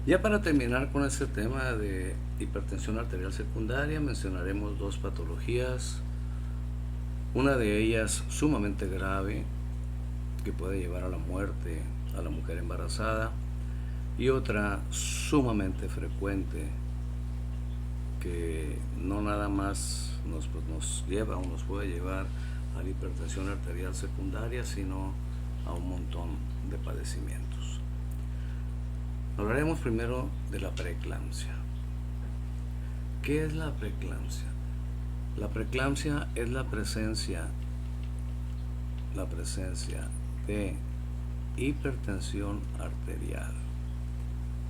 Ya para terminar con este tema de hipertensión arterial secundaria, mencionaremos dos patologías, una de ellas sumamente grave, que puede llevar a la muerte a la mujer embarazada, y otra sumamente frecuente, que no nada más nos lleva o nos puede llevar a la hipertensión arterial secundaria, sino a un montón de padecimientos. Hablaremos primero de la preeclampsia. ¿Qué es la preeclampsia? La preeclampsia es la presencia de hipertensión arterial,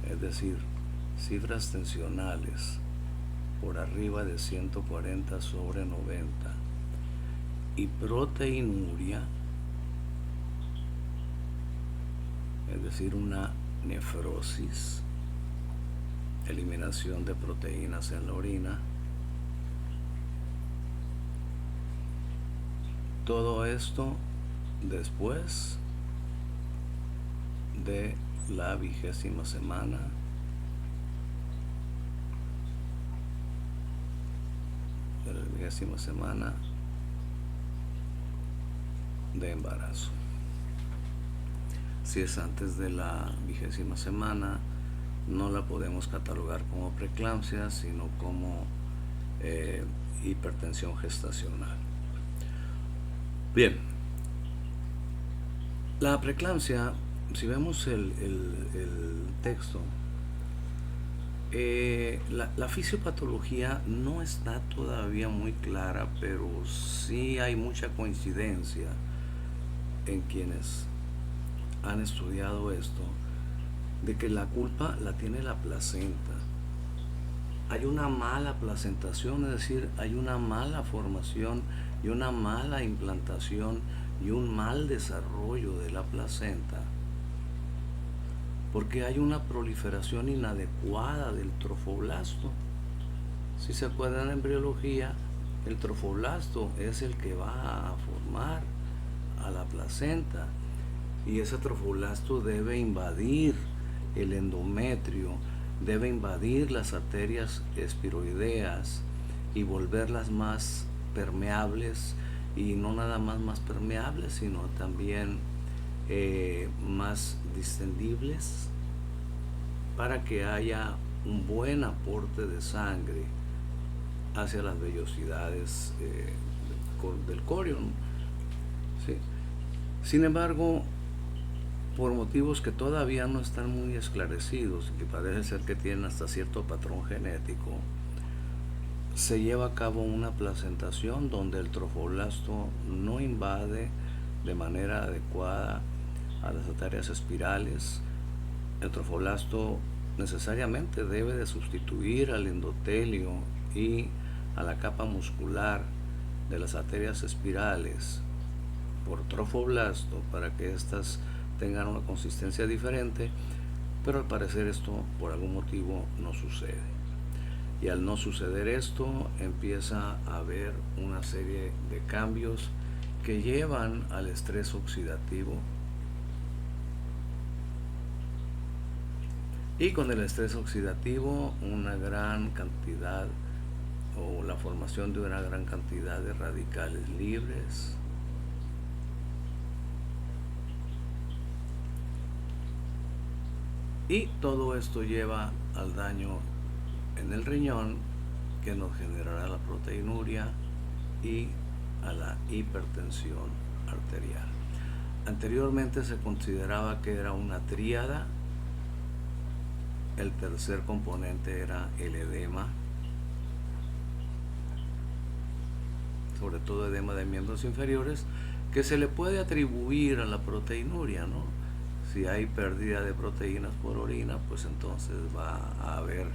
es decir, cifras tensionales por arriba de 140/90 y proteinuria, es decir, una nefrosis, eliminación de proteínas en la orina. Todo esto después de la 20ª semana de embarazo. Si es antes de la 20ª semana, no la podemos catalogar como preeclampsia, sino como hipertensión gestacional. Bien, la preeclampsia, si vemos el texto, la fisiopatología no está todavía muy clara, pero sí hay mucha coincidencia en quienes han estudiado esto, de que la culpa la tiene la placenta. Hay una mala placentación, es decir, hay una mala formación y una mala implantación y un mal desarrollo de la placenta, porque hay una proliferación inadecuada del trofoblasto. Si se acuerdan, en embriología, el trofoblasto es el que va a formar a la placenta, y ese trofoblasto debe invadir el endometrio, debe invadir las arterias espiroideas y volverlas más permeables, y no nada más permeables, sino también más distendibles, para que haya un buen aporte de sangre hacia las vellosidades del corion. ¿Sí? Sin embargo, por motivos que todavía no están muy esclarecidos y que parece ser que tienen hasta cierto patrón genético, se lleva a cabo una placentación donde el trofoblasto no invade de manera adecuada a las arterias espirales. El trofoblasto necesariamente debe de sustituir al endotelio y a la capa muscular de las arterias espirales por trofoblasto para que éstas tengan una consistencia diferente, pero al parecer esto por algún motivo no sucede. Y al no suceder esto, empieza a haber una serie de cambios que llevan al estrés oxidativo. Y con el estrés oxidativo, una gran cantidad o la formación de una gran cantidad de radicales libres. Y todo esto lleva al daño en el riñón, que nos generará la proteinuria y a la hipertensión arterial. Anteriormente se consideraba que era una tríada. El tercer componente era el edema, sobre todo edema de miembros inferiores, que se le puede atribuir a la proteinuria, ¿no? Si hay pérdida de proteínas por orina, pues entonces va a haber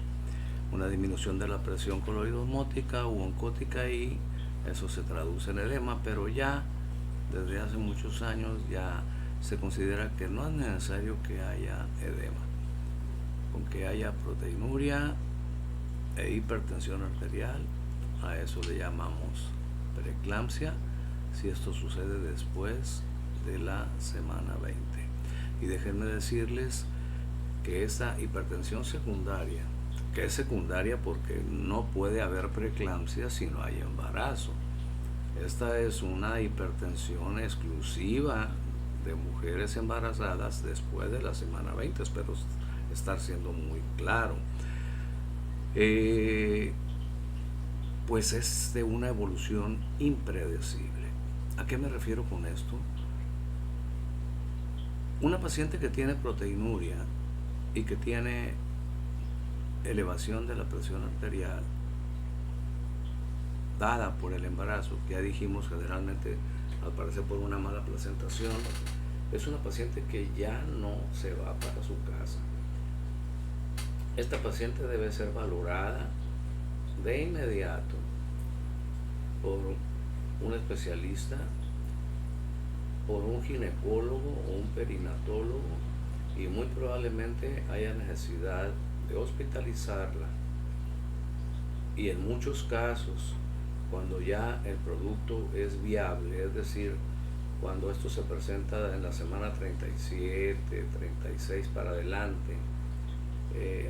una disminución de la presión coloidosmótica u oncótica, y eso se traduce en edema. Pero ya desde hace muchos años ya se considera que no es necesario que haya edema. Con que haya proteinuria e hipertensión arterial, a eso le llamamos preeclampsia, si esto sucede después de la semana 20. Y déjenme decirles que esta hipertensión secundaria, que es secundaria porque no puede haber preeclampsia si no hay embarazo. Esta es una hipertensión exclusiva de mujeres embarazadas después de la semana 20, espero estar siendo muy claro. Pues es de una evolución impredecible. ¿A qué me refiero con esto? Una paciente que tiene proteinuria y que tiene elevación de la presión arterial dada por el embarazo, que ya dijimos generalmente al parecer por una mala placentación, es una paciente que ya no se va para su casa. Esta paciente debe ser valorada de inmediato por un especialista, por un ginecólogo o un perinatólogo, y muy probablemente haya necesidad de hospitalizarla. Y en muchos casos, cuando ya el producto es viable, es decir, cuando esto se presenta en la semana 37, 36 para adelante,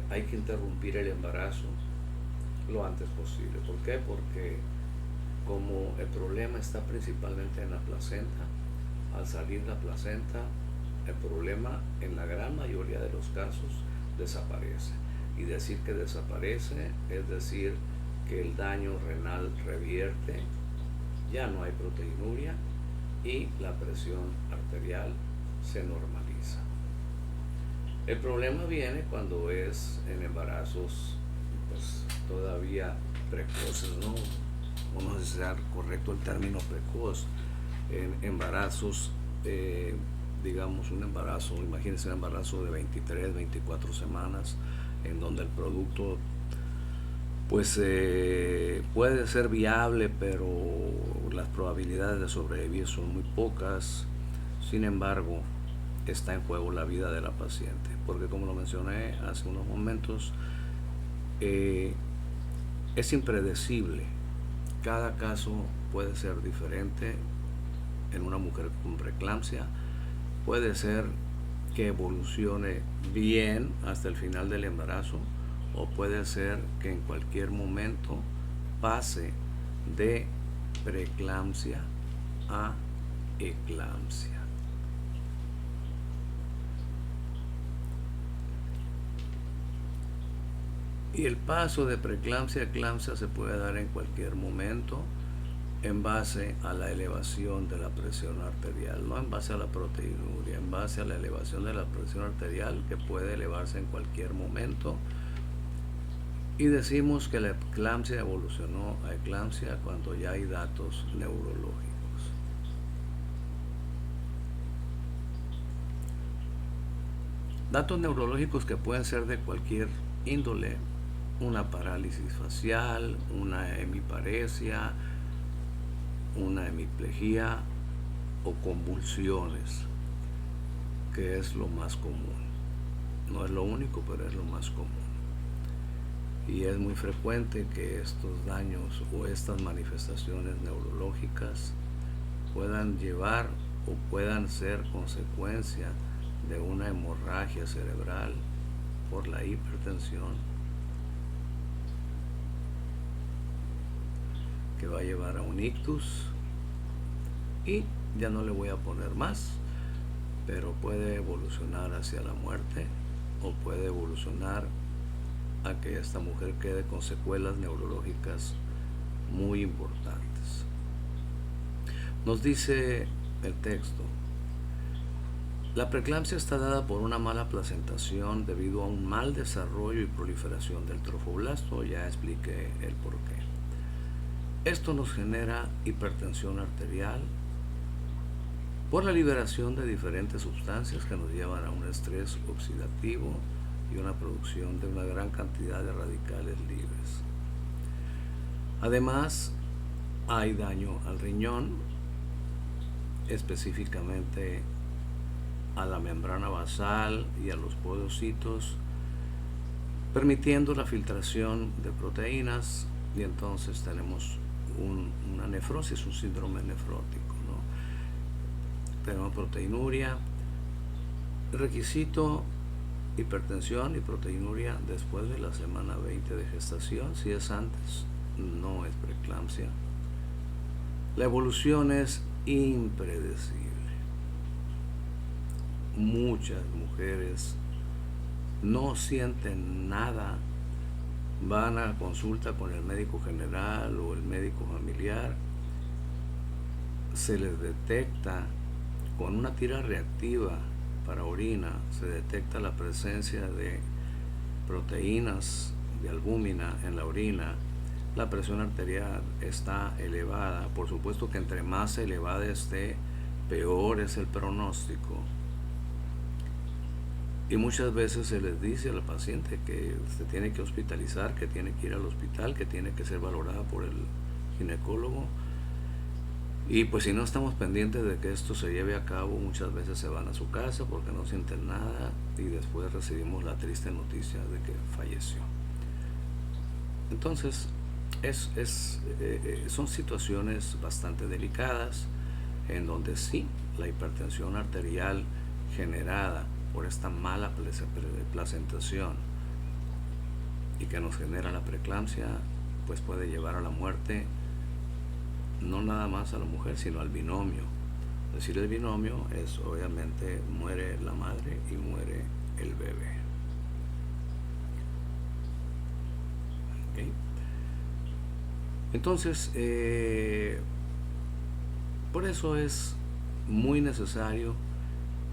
hay que interrumpir el embarazo lo antes posible. ¿Por qué? Porque como el problema está principalmente en la placenta, al salir la placenta, el problema en la gran mayoría de los casos desaparece. Y decir que desaparece es decir que el daño renal revierte, ya no hay proteinuria y la presión arterial se normaliza. El problema viene cuando es en embarazos pues todavía precoces, ¿no? No sé si sea correcto el término precoz. En embarazos, digamos un embarazo, imagínense un embarazo de 23, 24 semanas, en donde el producto pues puede ser viable, pero las probabilidades de sobrevivir son muy pocas. Sin embargo, está en juego la vida de la paciente, porque como lo mencioné hace unos momentos, es impredecible. Cada caso puede ser diferente. En una mujer con preeclampsia puede ser que evolucione bien hasta el final del embarazo, o puede ser que en cualquier momento pase de preeclampsia a eclampsia. Y el paso de preeclampsia a eclampsia se puede dar en cualquier momento en base a la elevación de la presión arterial, no en base a la proteinuria, en base a la elevación de la presión arterial, que puede elevarse en cualquier momento. Y decimos que la eclampsia evolucionó a eclampsia cuando ya hay datos neurológicos. Datos neurológicos que pueden ser de cualquier índole: una parálisis facial, una hemiparesia, una hemiplegia o convulsiones, que es lo más común. No es lo único, pero es lo más común. Y es muy frecuente que estos daños o estas manifestaciones neurológicas puedan llevar o puedan ser consecuencia de una hemorragia cerebral por la hipertensión, que va a llevar a un ictus, y ya no le voy a poner más, pero puede evolucionar hacia la muerte, o puede evolucionar a que esta mujer quede con secuelas neurológicas muy importantes. Nos dice el texto: la preeclampsia está dada por una mala placentación debido a un mal desarrollo y proliferación del trofoblasto. Ya expliqué el porqué. Esto nos genera hipertensión arterial por la liberación de diferentes sustancias que nos llevan a un estrés oxidativo y una producción de una gran cantidad de radicales libres. Además, hay daño al riñón, específicamente a la membrana basal y a los podocitos, permitiendo la filtración de proteínas, y entonces tenemos una nefrosis, un síndrome nefrótico, ¿no? Tenemos proteinuria. Requisito hipertensión y proteinuria después de la semana 20 de gestación. Si es antes, no es preeclampsia. La evolución es impredecible. Muchas mujeres no sienten nada, van a consulta con el médico general o el médico familiar, se les detecta con una tira reactiva para orina, se detecta la presencia de proteínas de albúmina en la orina, la presión arterial está elevada. Por supuesto que entre más elevada esté, peor es el pronóstico. Y muchas veces se les dice a la paciente que se tiene que hospitalizar, que tiene que ir al hospital, que tiene que ser valorada por el ginecólogo. Y pues si no estamos pendientes de que esto se lleve a cabo, muchas veces se van a su casa porque no sienten nada y después recibimos la triste noticia de que falleció. Entonces, son situaciones bastante delicadas en donde sí, la hipertensión arterial generada por esta mala placentación y que nos genera la preeclampsia, pues puede llevar a la muerte no nada más a la mujer, sino al binomio. Es decir, el binomio es obviamente muere la madre y muere el bebé. ¿Okay? Entonces, por eso es muy necesario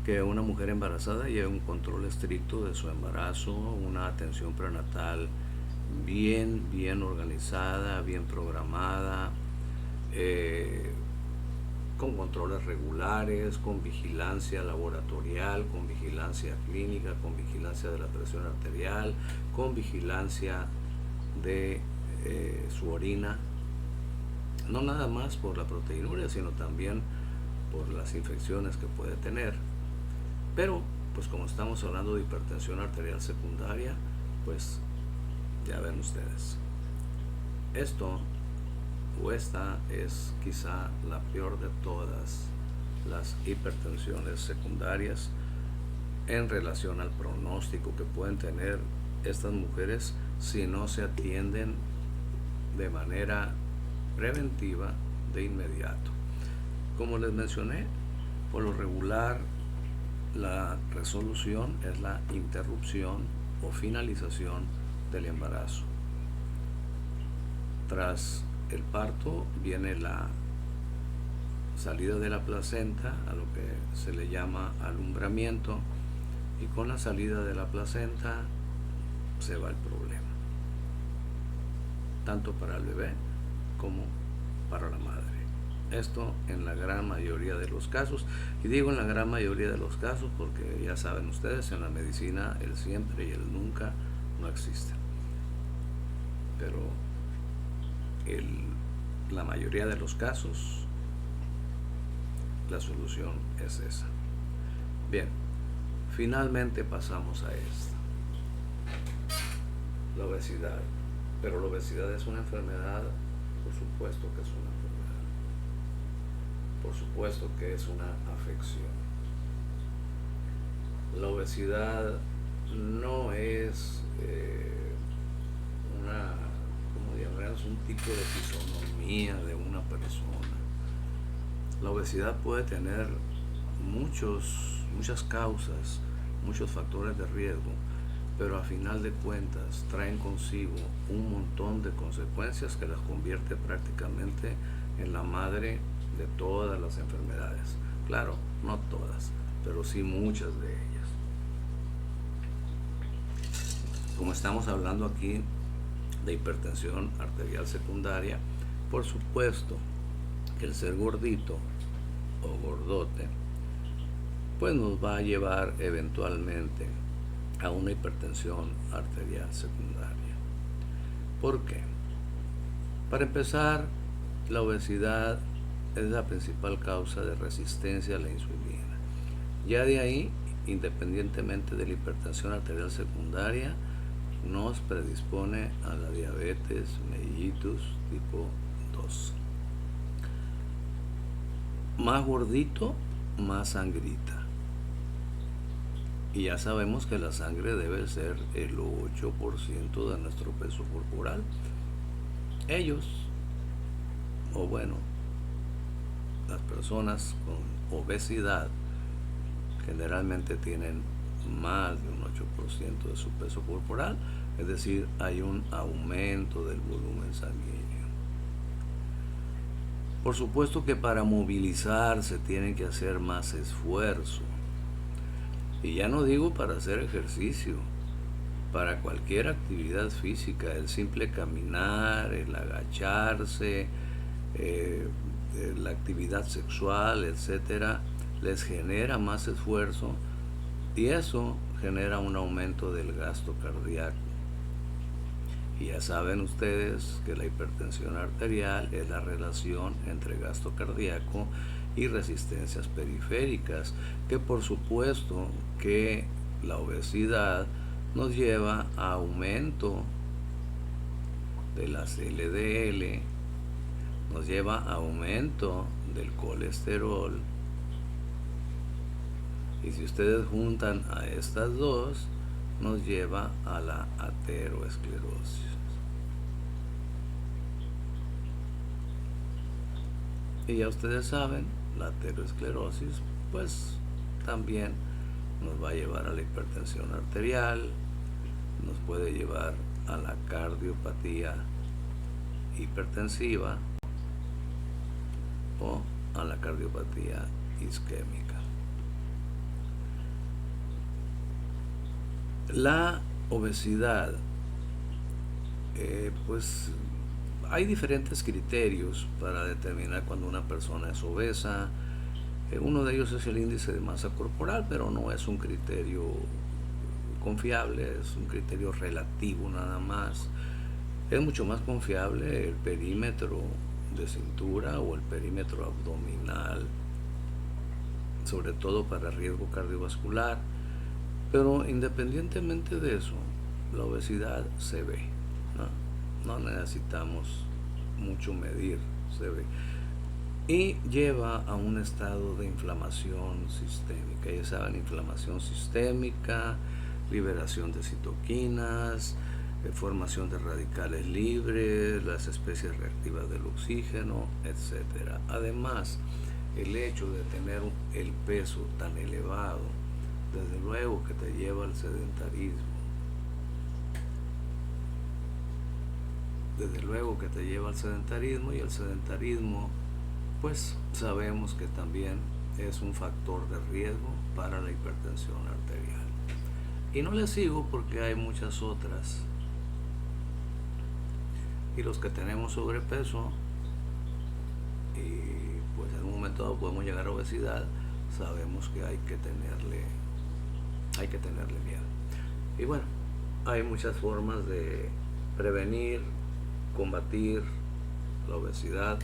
que una mujer embarazada lleve un control estricto de su embarazo, una atención prenatal bien organizada, bien programada, con controles regulares, con vigilancia laboratorial, con vigilancia clínica, con vigilancia de la presión arterial, con vigilancia de su orina, no nada más por la proteinuria, sino también por las infecciones que puede tener. Pero, pues como estamos hablando de hipertensión arterial secundaria, pues ya ven ustedes, esto o esta es quizá la peor de todas las hipertensiones secundarias en relación al pronóstico que pueden tener estas mujeres si no se atienden de manera preventiva de inmediato. Como les mencioné, por lo regular la resolución es la interrupción o finalización del embarazo. Tras el parto viene la salida de la placenta, a lo que se le llama alumbramiento, y con la salida de la placenta se va el problema, tanto para el bebé como para la madre. Esto en la gran mayoría de los casos, y digo en la gran mayoría de los casos porque ya saben ustedes, en la medicina el siempre y el nunca no existen, pero la mayoría de los casos la solución es esa. Bien, finalmente pasamos a esta, la obesidad. Pero la obesidad es una enfermedad, por supuesto que es una enfermedad, por supuesto que es una afección. La obesidad no es un tipo de fisonomía de una persona. La obesidad puede tener muchas causas, muchos factores de riesgo, pero a final de cuentas traen consigo un montón de consecuencias que las convierte prácticamente en la madre de todas las enfermedades. Claro, no todas, pero sí muchas de ellas. Como estamos hablando aquí de hipertensión arterial secundaria, por supuesto que el ser gordito o gordote pues nos va a llevar eventualmente a una hipertensión arterial secundaria. ¿Por qué? Para empezar, la obesidad es la principal causa de resistencia a la insulina. Ya de ahí, independientemente de la hipertensión arterial secundaria, nos predispone a la diabetes mellitus tipo 2. Más gordito, más sangrita. Y ya sabemos que la sangre debe ser el 8% de nuestro peso corporal. Ellos, o bueno, las personas con obesidad generalmente tienen más de un 8% de su peso corporal, es decir, hay un aumento del volumen sanguíneo. Por supuesto que para movilizarse tienen que hacer más esfuerzo. Y ya no digo para hacer ejercicio, para cualquier actividad física, el simple caminar, el agacharse, la actividad sexual, etcétera, les genera más esfuerzo y eso genera un aumento del gasto cardíaco. Y ya saben ustedes que la hipertensión arterial es la relación entre gasto cardíaco y resistencias periféricas, que por supuesto que la obesidad nos lleva a aumento de las LDL, nos lleva a aumento del colesterol, y si ustedes juntan a estas dos, nos lleva a la aterosclerosis. Y ya ustedes saben, la aterosclerosis pues también nos va a llevar a la hipertensión arterial, nos puede llevar a la cardiopatía hipertensiva o a la cardiopatía isquémica. La obesidad, pues hay diferentes criterios para determinar cuando una persona es obesa. Uno de ellos es el índice de masa corporal, pero no es un criterio confiable, es un criterio relativo nada más. Es mucho más confiable el perímetro de cintura o el perímetro abdominal, sobre todo para riesgo cardiovascular. Pero independientemente de eso, la obesidad se ve, no necesitamos mucho medir, se ve. Y lleva a un estado de inflamación sistémica. Ya saben, inflamación sistémica, liberación de citoquinas, formación de radicales libres, las especies reactivas del oxígeno, etc. Además, el hecho de tener el peso tan elevado, desde luego que te lleva al sedentarismo. Desde luego que te lleva al sedentarismo, y el sedentarismo pues sabemos que también es un factor de riesgo para la hipertensión arterial. Y no les sigo porque hay muchas otras. Y los que tenemos sobrepeso y pues en un momento dado podemos llegar a obesidad, sabemos que hay que tenerle miedo. Y bueno, hay muchas formas de prevenir, combatir la obesidad,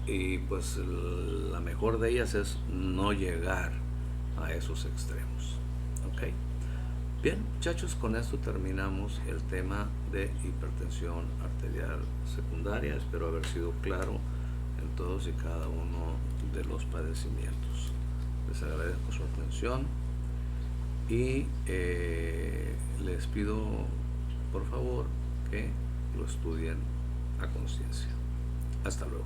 y pues la mejor de ellas es no llegar a esos extremos. ¿Ok? Bien, muchachos, con esto terminamos el tema de hipertensión arterial secundaria. Espero haber sido claro en todos y cada uno de los padecimientos. Les agradezco su atención y les pido por favor que lo estudien a conciencia. Hasta luego.